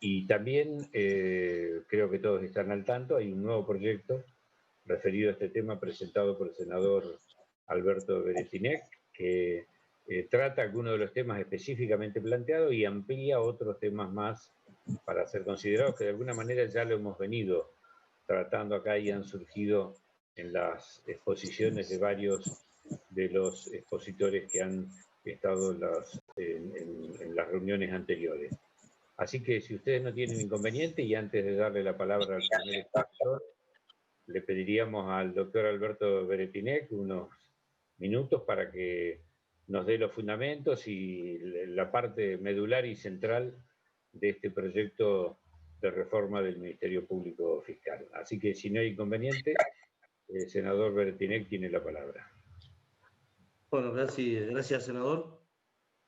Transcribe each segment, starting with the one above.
Y también creo que todos están al tanto, hay un nuevo proyecto referido a este tema presentado por el senador Alberto Beretinec, que trata algunos de los temas específicamente planteados y amplía otros temas más para ser considerados, que de alguna manera ya lo hemos venido tratando acá y han surgido en las exposiciones de varios de los expositores que han estado en las reuniones anteriores. Así que si ustedes no tienen inconveniente, y antes de darle la palabra al primer expositor, le pediríamos al doctor Alberto Beretinec unos minutos para que nos dé los fundamentos y la parte medular y central de este proyecto de reforma del Ministerio Público Fiscal. Así que si no hay inconveniente, el senador Beretinec tiene la palabra. Bueno, gracias senador.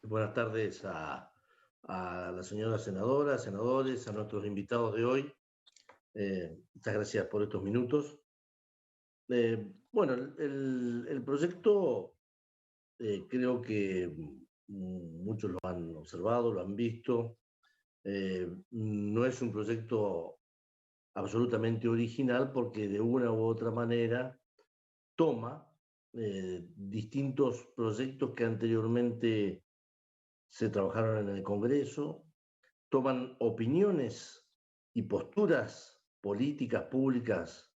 Buenas tardes a la señora senadora, senadores, a nuestros invitados de hoy. Muchas gracias por estos minutos. Bueno, el proyecto creo que muchos lo han observado, lo han visto. No es un proyecto absolutamente original porque de una u otra manera toma distintos proyectos que anteriormente se trabajaron en el Congreso, toman opiniones y posturas políticas públicas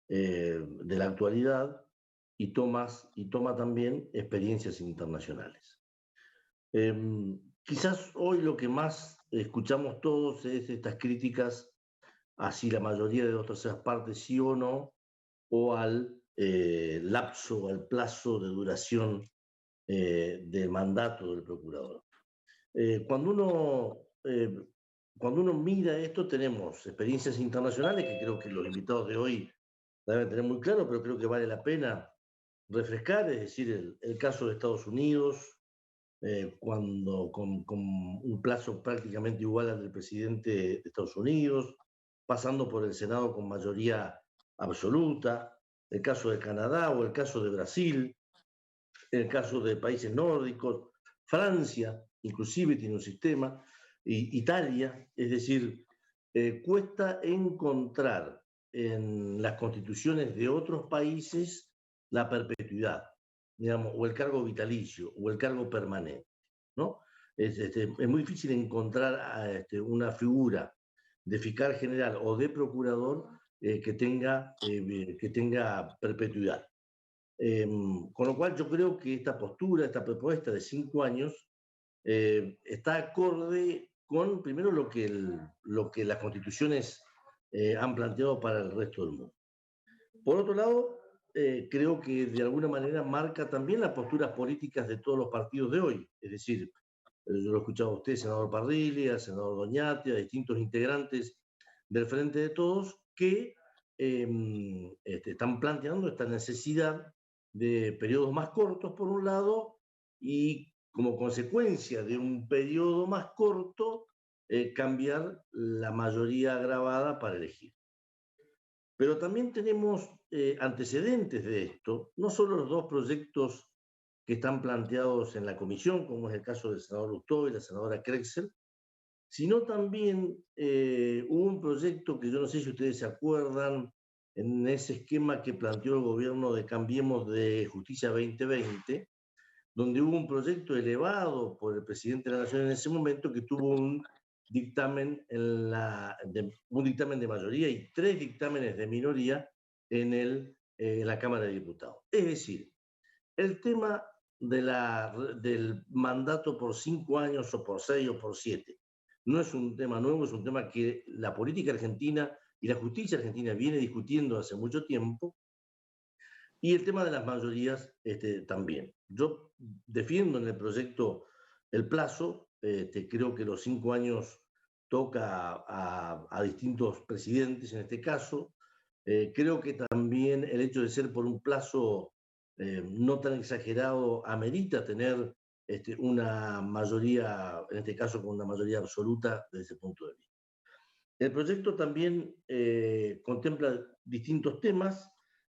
de la actualidad y toma también experiencias internacionales. Quizás hoy lo que más escuchamos todos es estas críticas a si la mayoría de dos terceras partes sí o no, o al lapso, al plazo de duración del mandato del procurador. Cuando uno mira esto, tenemos experiencias internacionales que creo que los invitados de hoy deben tener muy claro, pero creo que vale la pena refrescar, es decir, el caso de Estados Unidos, cuando con un plazo prácticamente igual al del presidente de Estados Unidos, pasando por el Senado con mayoría absoluta, el caso de Canadá o el caso de Brasil, el caso de países nórdicos, Francia inclusive tiene un sistema, Italia, es decir, cuesta encontrar en las constituciones de otros países la perpetuidad, digamos, o el cargo vitalicio, o el cargo permanente, ¿no? Es muy difícil encontrar una figura de fiscal general o de procurador que tenga perpetuidad. Con lo cual yo creo que esta postura, esta propuesta de 5 años, está acorde con, primero, lo que las constituciones han planteado para el resto del mundo. Por otro lado, creo que de alguna manera marca también las posturas políticas de todos los partidos de hoy. Es decir, yo lo he escuchado a usted, senador Parrilli, senador Doñate, a distintos integrantes del Frente de Todos que están planteando esta necesidad de periodos más cortos, por un lado, y como consecuencia de un periodo más corto, cambiar la mayoría agravada para elegir. Pero también tenemos antecedentes de esto, no solo los dos proyectos que están planteados en la comisión, como es el caso del senador Lustó y la senadora Krexel, sino también hubo un proyecto que yo no sé si ustedes se acuerdan, en ese esquema que planteó el gobierno de Cambiemos de Justicia 2020, donde hubo un proyecto elevado por el presidente de la Nación en ese momento que tuvo un dictamen, un dictamen de mayoría y 3 dictámenes de minoría en la Cámara de Diputados. Es decir, el tema del mandato por 5 años o por 6 o por 7 no es un tema nuevo, es un tema que la política argentina y la justicia argentina viene discutiendo hace mucho tiempo, y el tema de las mayorías también. Yo defiendo en el proyecto el plazo, creo que los 5 años toca a distintos presidentes en este caso. Creo que también el hecho de ser por un plazo no tan exagerado amerita tener una mayoría, en este caso con una mayoría absoluta desde ese punto de vista. El proyecto también contempla distintos temas,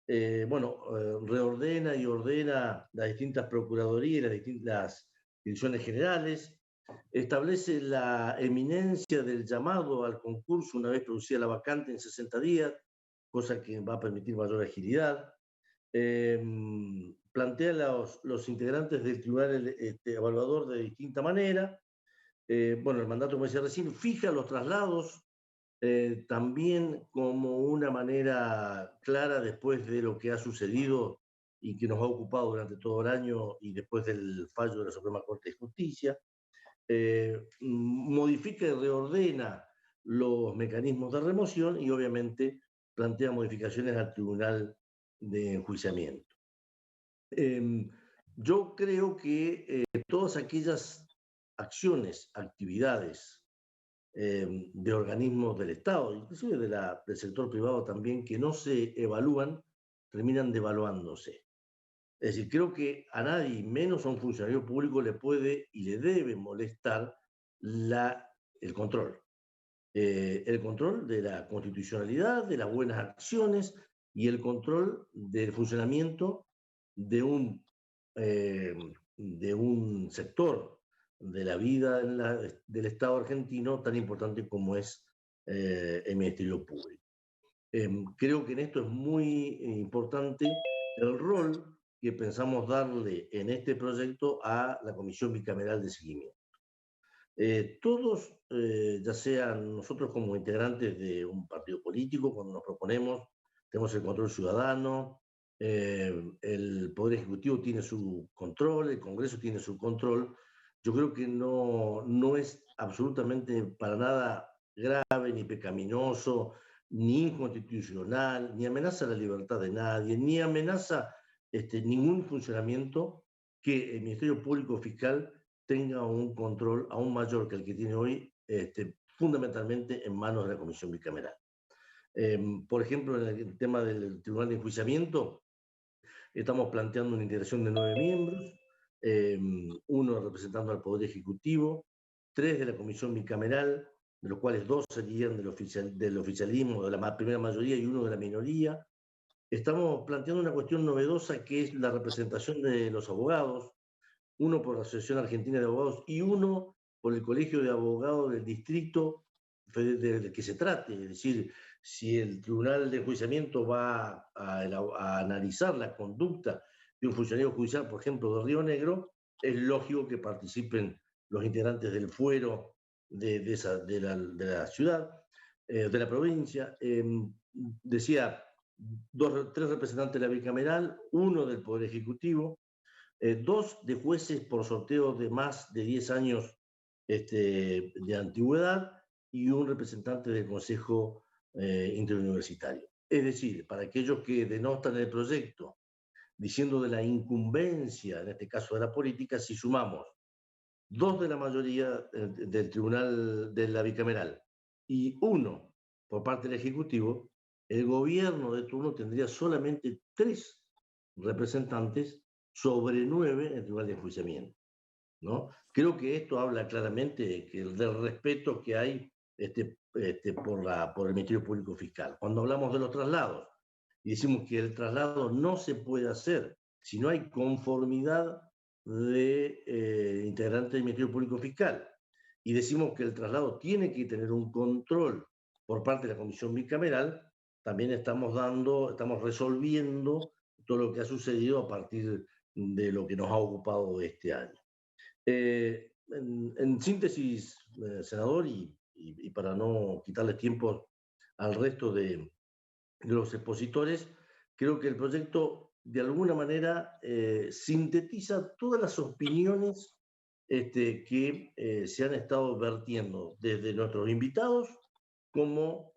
reordena y ordena las distintas procuradurías, las distintas direcciones generales, establece la eminencia del llamado al concurso una vez producida la vacante en 60 días, cosa que va a permitir mayor agilidad. Plantea los integrantes del tribunal evaluador de distinta manera. Bueno, el mandato, como decía recién, fija los traslados también como una manera clara después de lo que ha sucedido y que nos ha ocupado durante todo el año y después del fallo de la Suprema Corte de Justicia. Modifica y reordena los mecanismos de remoción y obviamente plantea modificaciones al tribunal de enjuiciamiento. Yo creo que todas aquellas acciones, actividades de organismos del Estado, inclusive del sector privado también, que no se evalúan, terminan devaluándose. Es decir, creo que a nadie, menos a un funcionario público, le puede y le debe molestar el control. El control de la constitucionalidad, de las buenas acciones y el control del funcionamiento de un sector de la vida del Estado argentino tan importante como es el Ministerio Público. Creo que en esto es muy importante el rol que pensamos darle en este proyecto a la Comisión Bicameral de Seguimiento. Todos, ya sean nosotros como integrantes de un partido político, cuando nos proponemos, tenemos el control ciudadano, el Poder Ejecutivo tiene su control, el Congreso tiene su control. Yo creo que no es absolutamente para nada grave, ni pecaminoso, ni inconstitucional, ni amenaza la libertad de nadie, ni amenaza ningún funcionamiento que el Ministerio Público Fiscal tenga un control aún mayor que el que tiene hoy, fundamentalmente en manos de la Comisión Bicameral. Por ejemplo, en el tema del Tribunal de Enjuiciamiento, estamos planteando una integración de 9 miembros, uno representando al Poder Ejecutivo, 3 de la Comisión Bicameral, de los cuales 2 serían del oficialismo, de la primera mayoría, y 1 de la minoría. Estamos planteando una cuestión novedosa que es la representación de los abogados, uno por la Asociación Argentina de Abogados y uno por el Colegio de Abogados del Distrito del que se trate. Es decir, si el Tribunal de Enjuiciamiento va a analizar la conducta de un funcionario judicial, por ejemplo, de Río Negro, es lógico que participen los integrantes del fuero de la ciudad, de la provincia. Decía, 3 representantes de la bicameral, 1 del Poder Ejecutivo, 2 de jueces por sorteo de más de 10 años de antigüedad y un representante del Consejo Interuniversitario. Es decir, para aquellos que denotan el proyecto diciendo de la incumbencia, en este caso de la política, si sumamos 2 de la mayoría del tribunal de la bicameral y 1 por parte del Ejecutivo, el gobierno de turno tendría solamente 3 representantes sobre 9 en el Tribunal de Enjuiciamiento, ¿no? Creo que esto habla claramente del respeto que hay por el Ministerio Público Fiscal. Cuando hablamos de los traslados y decimos que el traslado no se puede hacer si no hay conformidad de integrantes del Ministerio Público Fiscal, y decimos que el traslado tiene que tener un control por parte de la Comisión Bicameral, también estamos resolviendo todo lo que ha sucedido a partir de lo que nos ha ocupado este año. En síntesis, senador, y para no quitarle tiempo al resto de los expositores, creo que el proyecto de alguna manera sintetiza todas las opiniones que se han estado vertiendo desde nuestros invitados como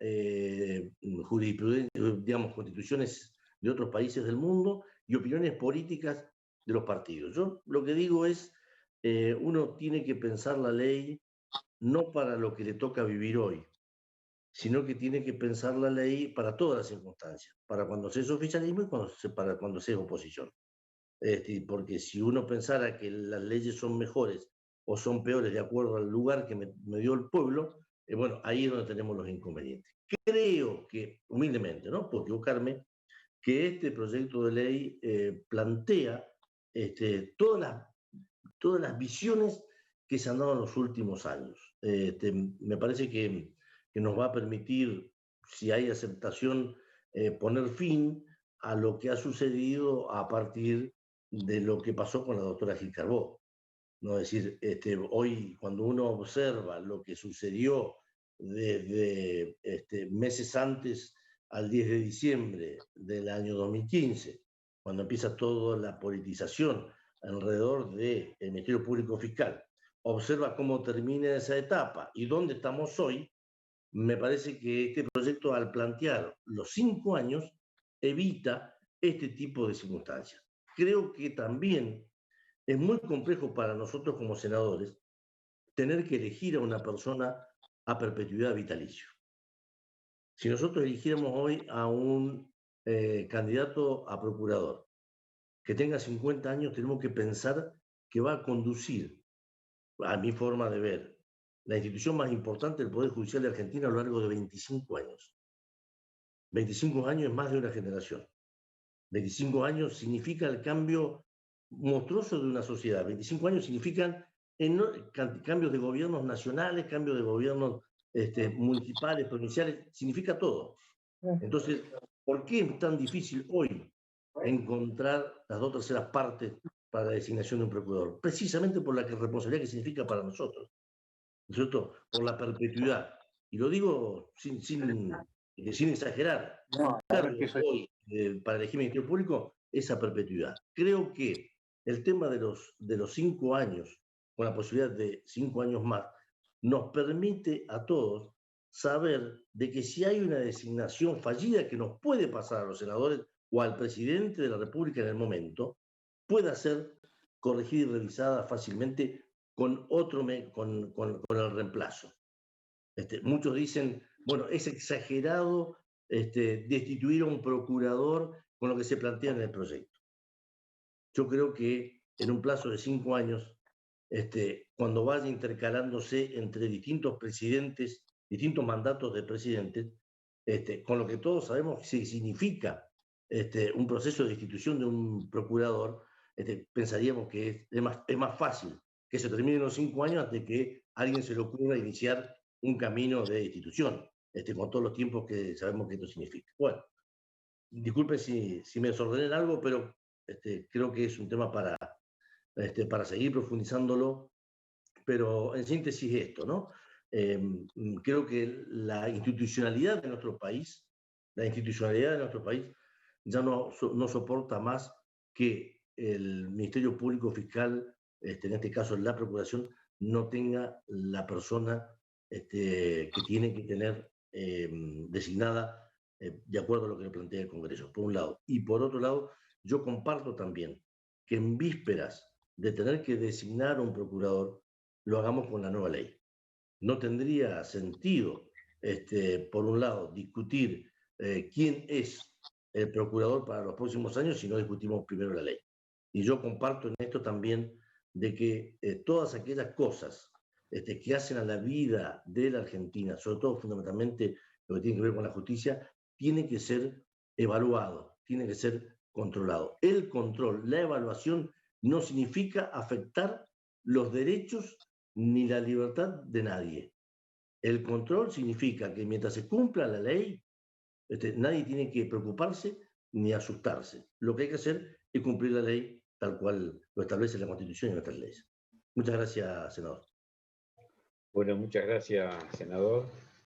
digamos, constituciones de otros países del mundo y opiniones políticas de los partidos. Yo lo que digo es, uno tiene que pensar la ley no para lo que le toca vivir hoy, sino que tiene que pensar la ley para todas las circunstancias, para cuando se es oficialismo y para cuando se es oposición. Porque si uno pensara que las leyes son mejores o son peores de acuerdo al lugar que me dio el pueblo, bueno, ahí es donde tenemos los inconvenientes. Creo que, humildemente, no puedo equivocarme, que este proyecto de ley plantea todas las visiones que se han dado en los últimos años. Me parece que nos va a permitir, si hay aceptación, poner fin a lo que ha sucedido a partir de lo que pasó con la doctora Gil Carbó. ¿No? Es decir, hoy cuando uno observa lo que sucedió desde meses antes al 10 de diciembre del año 2015, cuando empieza toda la politización alrededor del Ministerio Público Fiscal, observa cómo termina esa etapa y dónde estamos hoy, me parece que este proyecto, al plantear los 5 años, evita este tipo de circunstancias. Creo que también es muy complejo para nosotros como senadores tener que elegir a una persona a perpetuidad vitalicio. Si nosotros eligiéramos hoy a un candidato a procurador que tenga 50 años, tenemos que pensar que va a conducir, a mi forma de ver, la institución más importante del Poder Judicial de Argentina a lo largo de 25 años. 25 años es más de una generación. 25 años significa el cambio monstruoso de una sociedad. 25 años significan cambios de gobiernos nacionales, cambios de gobiernos municipales, provinciales, significa todo. Entonces, ¿por qué es tan difícil hoy encontrar las 2/3 partes para la designación de un procurador? Precisamente por la responsabilidad que significa para nosotros, ¿no es cierto? Por la perpetuidad. Y lo digo sin exagerar. No, Claro, hoy, para elegir Ministerio Público, esa perpetuidad. Creo que el tema de los 5 años, con la posibilidad de 5 años más, nos permite a todos saber de que si hay una designación fallida que nos puede pasar a los senadores o al presidente de la República en el momento, pueda ser corregida y revisada fácilmente con el reemplazo. Muchos dicen, bueno, es exagerado destituir a un procurador con lo que se plantea en el proyecto. Yo creo que en un plazo de 5 años, cuando vaya intercalándose entre distintos presidentes, distintos mandatos de presidentes, con lo que todos sabemos que significa un proceso de destitución de un procurador, pensaríamos que es más fácil que se termine en los 5 años antes de que a alguien se le ocurra iniciar un camino de destitución, con todos los tiempos que sabemos que esto significa. Bueno, disculpe si me desordené en algo, pero creo que es un tema para seguir profundizándolo, pero en síntesis esto, ¿no? Creo que la institucionalidad de nuestro país ya no soporta más que el Ministerio Público Fiscal, en este caso la Procuración, no tenga la persona que tiene que tener designada de acuerdo a lo que le plantea el Congreso, por un lado. Y por otro lado, yo comparto también que en vísperas de tener que designar a un procurador, lo hagamos con la nueva ley. No tendría sentido, por un lado, discutir quién es el procurador para los próximos años si no discutimos primero la ley. Y yo comparto en esto también de que todas aquellas cosas que hacen a la vida de la Argentina, sobre todo fundamentalmente lo que tiene que ver con la justicia, tiene que ser evaluado, tiene que ser controlado. El control, la evaluación, no significa afectar los derechos ni la libertad de nadie. El control significa que mientras se cumpla la ley, nadie tiene que preocuparse ni asustarse. Lo que hay que hacer es cumplir la ley tal cual lo establece la Constitución y nuestras leyes. Muchas gracias, senador. Bueno, muchas gracias, senador.